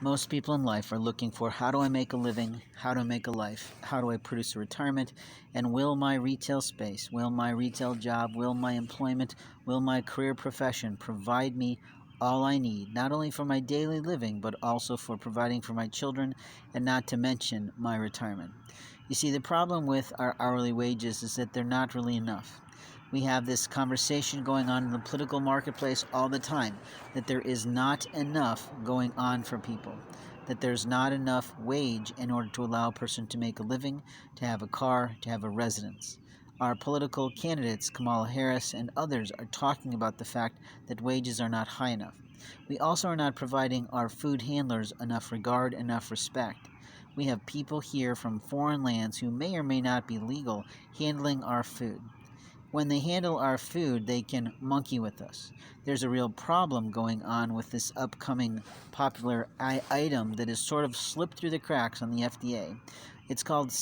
Most people in life are looking for how do I make a living, how do I make a life, how do I produce a retirement, and will my retail space, will my retail job, will my employment, will my career profession provide me all I need, not only for my daily living, but also for providing for my children, and not to mention my retirement. You see, the problem with our hourly wages is that they're not really enough. We have this conversation going on in the political marketplace all the time that there is not enough going on for people, that there's not enough wage in order to allow a person to make a living, to have a car, to have a residence. Our political candidates, Kamala Harris and others, are talking about the fact that wages are not high enough. We also are not providing our food handlers enough regard, enough respect. We have people here from foreign lands who may or may not be legal handling our food. When they handle our food, they can monkey with us. There's a real problem going on with this upcoming popular item that has sort of slipped through the cracks on the FDA. It's called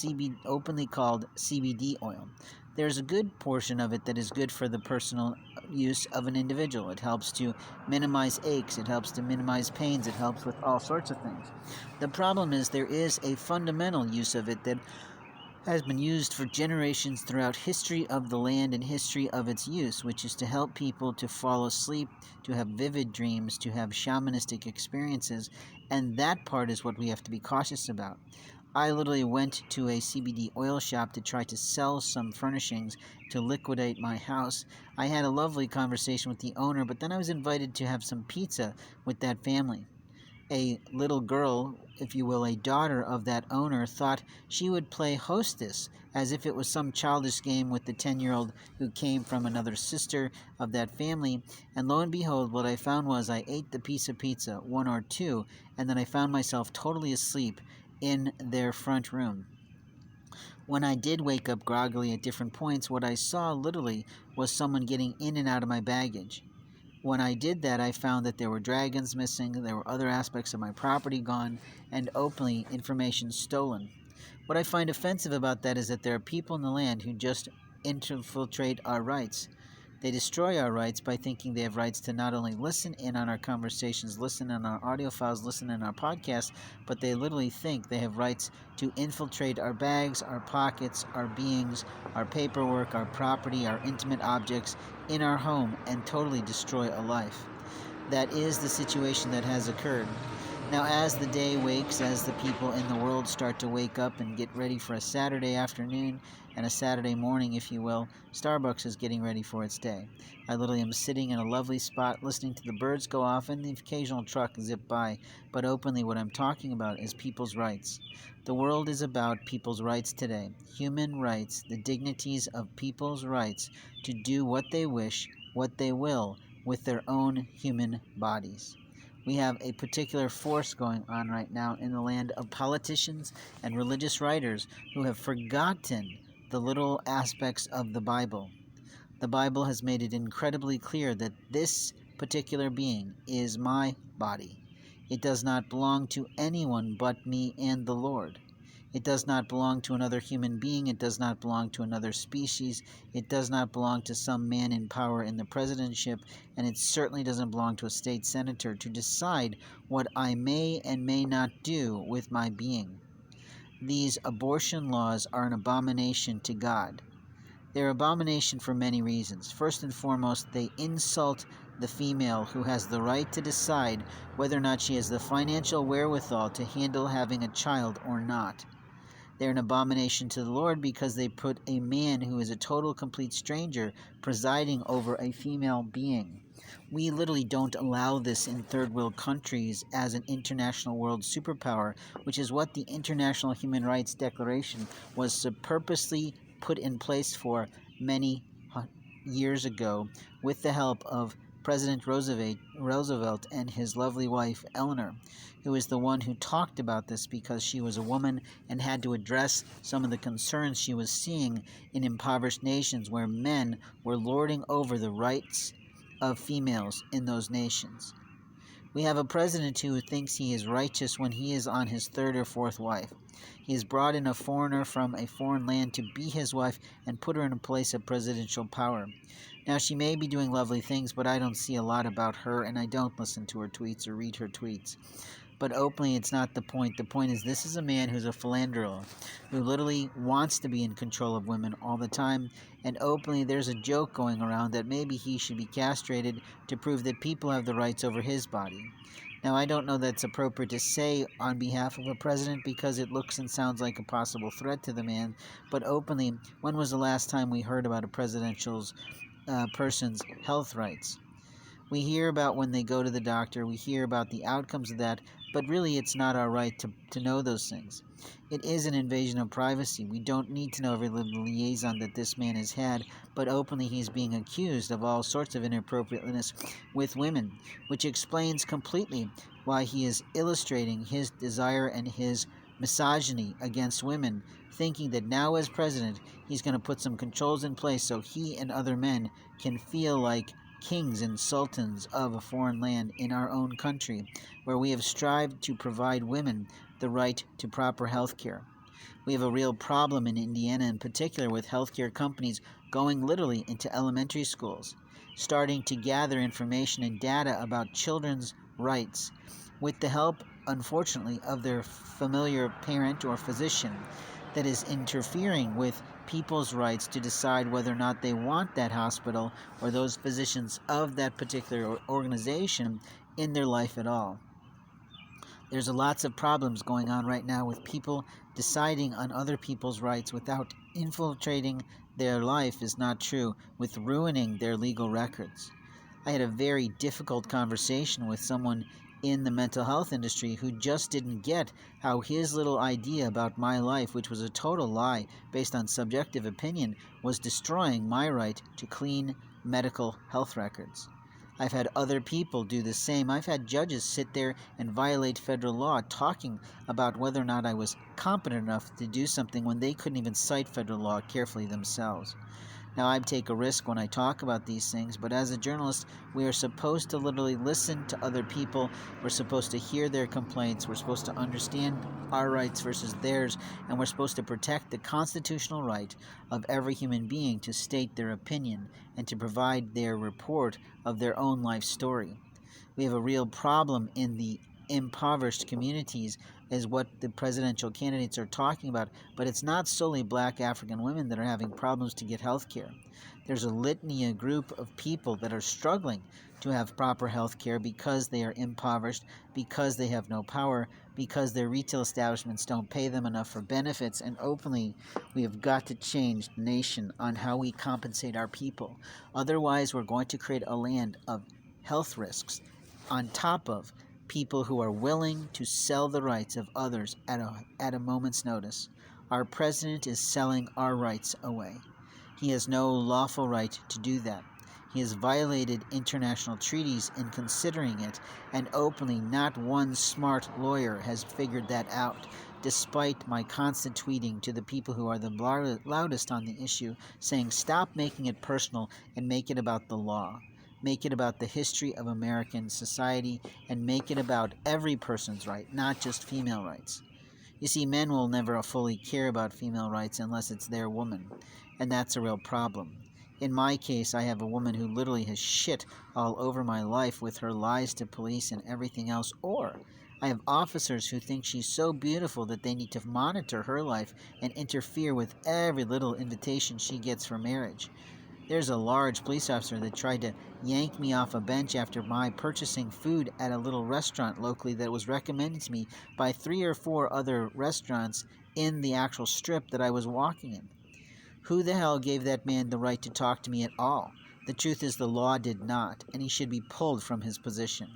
openly called CBD oil. There's a good portion of it that is good for the personal use of an individual. It helps to minimize aches, it helps to minimize pains, it helps with all sorts of things. The problem is there is a fundamental use of it that has been used for generations throughout history of the land and history of its use, which is to help people to fall asleep, to have vivid dreams, to have shamanistic experiences, and that part is what we have to be cautious about. I literally went to a CBD oil shop to try to sell some furnishings to liquidate my house. I had a lovely conversation with the owner, but then I was invited to have some pizza with that family. A little girl, if you will, a daughter of that owner, thought she would play hostess as if it was some childish game with the 10-year-old who came from another sister of that family. And lo and behold, what I found was I ate the piece of pizza, one or two, and then I found myself totally asleep in their front room. When I did wake up groggily at different points, what I saw literally was someone getting in and out of my baggage. When I did that, I found that there were dragons missing, there were other aspects of my property gone, and openly information stolen. What I find offensive about that is that there are people in the land who just infiltrate our rights. They destroy our rights by thinking they have rights to not only listen in on our conversations, listen in our audio files, listen in our podcasts, but they literally think they have rights to infiltrate our bags, our pockets, our beings, our paperwork, our property, our intimate objects in our home and totally destroy a life. That is the situation that has occurred. Now, as the day wakes, as the people in the world start to wake up and get ready for a Saturday afternoon and a Saturday morning, if you will, Starbucks is getting ready for its day. I literally am sitting in a lovely spot listening to the birds go off and the occasional truck zip by, but openly what I'm talking about is people's rights. The world is about people's rights today. Human rights, the dignities of people's rights to do what they wish, what they will, with their own human bodies. We have a particular force going on right now in the land of politicians and religious writers who have forgotten the little aspects of the Bible. The Bible has made it incredibly clear that this particular being is my body. It does not belong to anyone but me and the Lord. It does not belong to another human being. It does not belong to another species. It does not belong to some man in power in the presidentship. And it certainly doesn't belong to a state senator to decide what I may and may not do with my being. These abortion laws are an abomination to God. They're abomination for many reasons. First and foremost, they insult the female who has the right to decide whether or not she has the financial wherewithal to handle having a child or not. They're an abomination to the Lord because they put a man who is a total, complete stranger presiding over a female being. We literally don't allow this in third world countries as an international world superpower, which is what the International Human Rights Declaration was purposely put in place for many years ago with the help of President Roosevelt and his lovely wife Eleanor, who is the one who talked about this because she was a woman and had to address some of the concerns she was seeing in impoverished nations where men were lording over the rights of females in those nations. We have a president who thinks he is righteous when he is on his third or fourth wife. He has brought in a foreigner from a foreign land to be his wife and put her in a place of presidential power. Now, she may be doing lovely things, but I don't see a lot about her, and I don't listen to her tweets or read her tweets. But openly, it's not the point. The point is, this is a man who's a philanderer, who literally wants to be in control of women all the time. And openly, there's a joke going around that maybe he should be castrated to prove that people have the rights over his body. Now, I don't know that's appropriate to say on behalf of a president because it looks and sounds like a possible threat to the man. But openly, when was the last time we heard about a presidential person's health rights? We hear about when they go to the doctor, we hear about the outcomes of that, but really it's not our right to know those things. It is an invasion of privacy. We don't need to know every little liaison that this man has had, but openly he's being accused of all sorts of inappropriateness with women, which explains completely why he is illustrating his desire and his misogyny against women, thinking that now as president he's going to put some controls in place so he and other men can feel like kings and sultans of a foreign land in our own country, where we have strived to provide women the right to proper health care. We have a real problem in Indiana in particular with healthcare companies going literally into elementary schools, starting to gather information and data about children's rights with the help, unfortunately, of their familiar parent or physician that is interfering with people's rights to decide whether or not they want that hospital or those physicians of that particular organization in their life at all. There's lots of problems going on right now with people deciding on other people's rights without infiltrating their life is not true, with ruining their legal records. I had a very difficult conversation with someone in the mental health industry who just didn't get how his little idea about my life, which was a total lie based on subjective opinion, was destroying my right to clean medical health records. I've had other people do the same. I've had judges sit there and violate federal law talking about whether or not I was competent enough to do something when they couldn't even cite federal law carefully themselves. Now, I take a risk when I talk about these things, but as a journalist, we are supposed to literally listen to other people. We're supposed to hear their complaints. We're supposed to understand our rights versus theirs, and we're supposed to protect the constitutional right of every human being to state their opinion and to provide their report of their own life story. We have a real problem in the impoverished communities is what the presidential candidates are talking about, but it's not solely black African women that are having problems to get health care. There's a litany, a group of people that are struggling to have proper health care because they are impoverished, because they have no power, because their retail establishments don't pay them enough for benefits, and openly we have got to change the nation on how we compensate our people. Otherwise, we're going to create a land of health risks on top of people who are willing to sell the rights of others at a moment's notice. Our president is selling our rights away. He has no lawful right to do that. He has violated international treaties in considering it, and openly not one smart lawyer has figured that out, despite my constant tweeting to the people who are the loudest on the issue, saying stop making it personal and make it about the law. Make it about the history of American society, and make it about every person's right, not just female rights. You see, men will never fully care about female rights unless it's their woman, and that's a real problem. In my case, I have a woman who literally has shit all over my life with her lies to police and everything else, or I have officers who think she's so beautiful that they need to monitor her life and interfere with every little invitation she gets for marriage. There's a large police officer that tried to yank me off a bench after my purchasing food at a little restaurant locally that was recommended to me by 3 or 4 other restaurants in the actual strip that I was walking in. Who the hell gave that man the right to talk to me at all? The truth is the law did not, and he should be pulled from his position.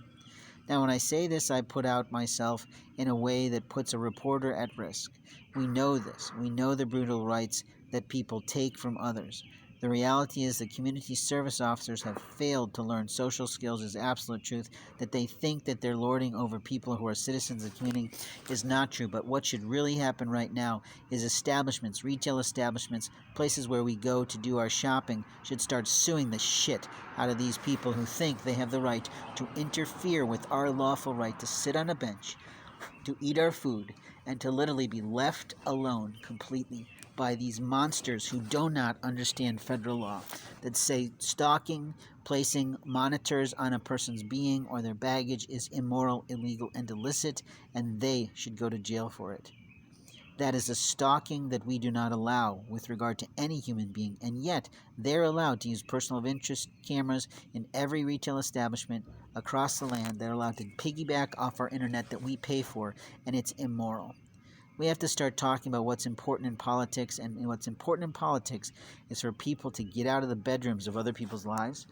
Now, when I say this, I put out myself in a way that puts a reporter at risk. We know this. We know the brutal rights that people take from others. The reality is that community service officers have failed to learn social skills is absolute truth. That they think that they're lording over people who are citizens of the community is not true. But what should really happen right now is establishments, retail establishments, places where we go to do our shopping should start suing the shit out of these people who think they have the right to interfere with our lawful right to sit on a bench, to eat our food, and to literally be left alone completely by these monsters who do not understand federal law, that say stalking, Placing monitors on a person's being or their baggage is immoral, illegal, and illicit, and they should go to jail for it. That is a stalking that we do not allow with regard to any human being, and yet they're allowed to use personal of interest cameras in every retail establishment across the land. They're allowed to piggyback off our internet that we pay for, and it's immoral. We have to start talking about what's important in politics, and what's important in politics is for people to get out of the bedrooms of other people's lives,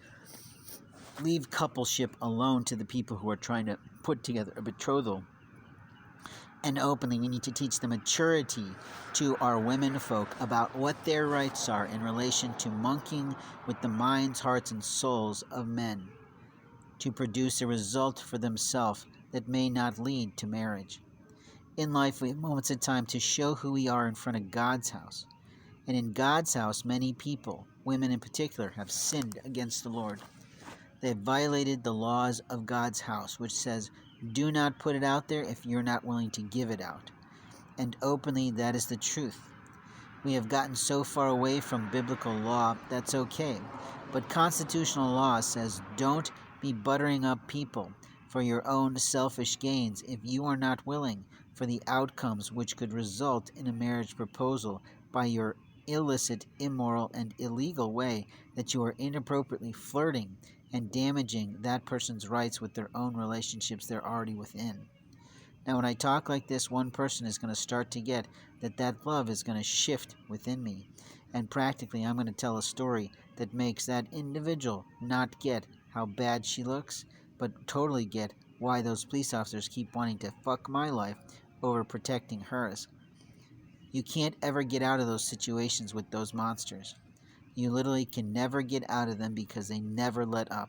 leave coupleship alone to the people who are trying to put together a betrothal. And openly, we need to teach the maturity to our women folk about what their rights are in relation to monkeying with the minds, hearts, and souls of men to produce a result for themselves that may not lead to marriage. In life, we have moments of time to show who we are in front of God's house. And in God's house, many people, women in particular, have sinned against the Lord. They have violated the laws of God's house, which says, do not put it out there if you're not willing to give it out. And openly, that is the truth. We have gotten so far away from biblical law, that's okay. But constitutional law says, don't be buttering up people for your own selfish gains if you are not willing for the outcomes which could result in a marriage proposal by your illicit, immoral, and illegal way that you are inappropriately flirting and damaging that person's rights with their own relationships they're already within. Now, when I talk like this, one person is going to start to get that love is going to shift within me. And practically, I'm going to tell a story that makes that individual not get how bad she looks, but totally get why those police officers keep wanting to fuck my life over protecting hers. You can't ever get out of those situations with those monsters. You literally can never get out of them because they never let up.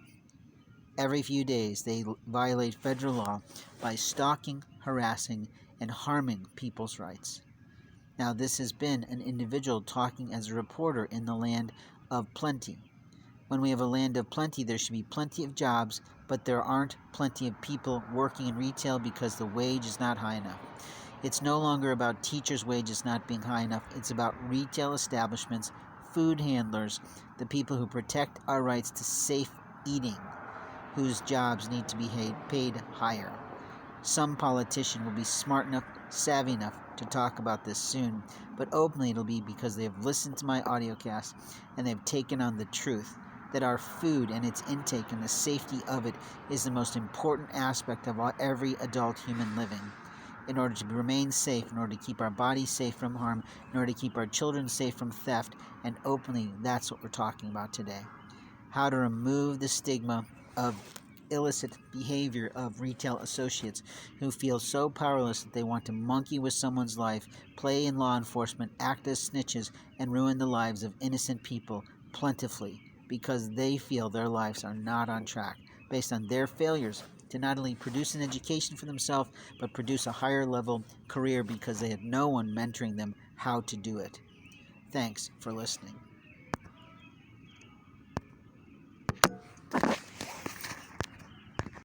Every few days, they violate federal law by stalking, harassing, and harming people's rights. Now, this has been an individual talking as a reporter in the land of plenty. When we have a land of plenty, there should be plenty of jobs, but there aren't plenty of people working in retail because the wage is not high enough. It's no longer about teachers' wages not being high enough. It's about retail establishments, food handlers, the people who protect our rights to safe eating, whose jobs need to be paid higher. Some politician will be smart enough, savvy enough to talk about this soon, but openly it'll be because they have listened to my audiocast and they've taken on the truth that our food and its intake and the safety of it is the most important aspect of every adult human living. In order to remain safe, in order to keep our bodies safe from harm, in order to keep our children safe from theft, and openly, that's what we're talking about today. How to remove the stigma of illicit behavior of retail associates who feel so powerless that they want to monkey with someone's life, play in law enforcement, act as snitches, and ruin the lives of innocent people plentifully because they feel their lives are not on track based on their failures to not only produce an education for themselves, but produce a higher level career because they had no one mentoring them how to do it. Thanks for listening.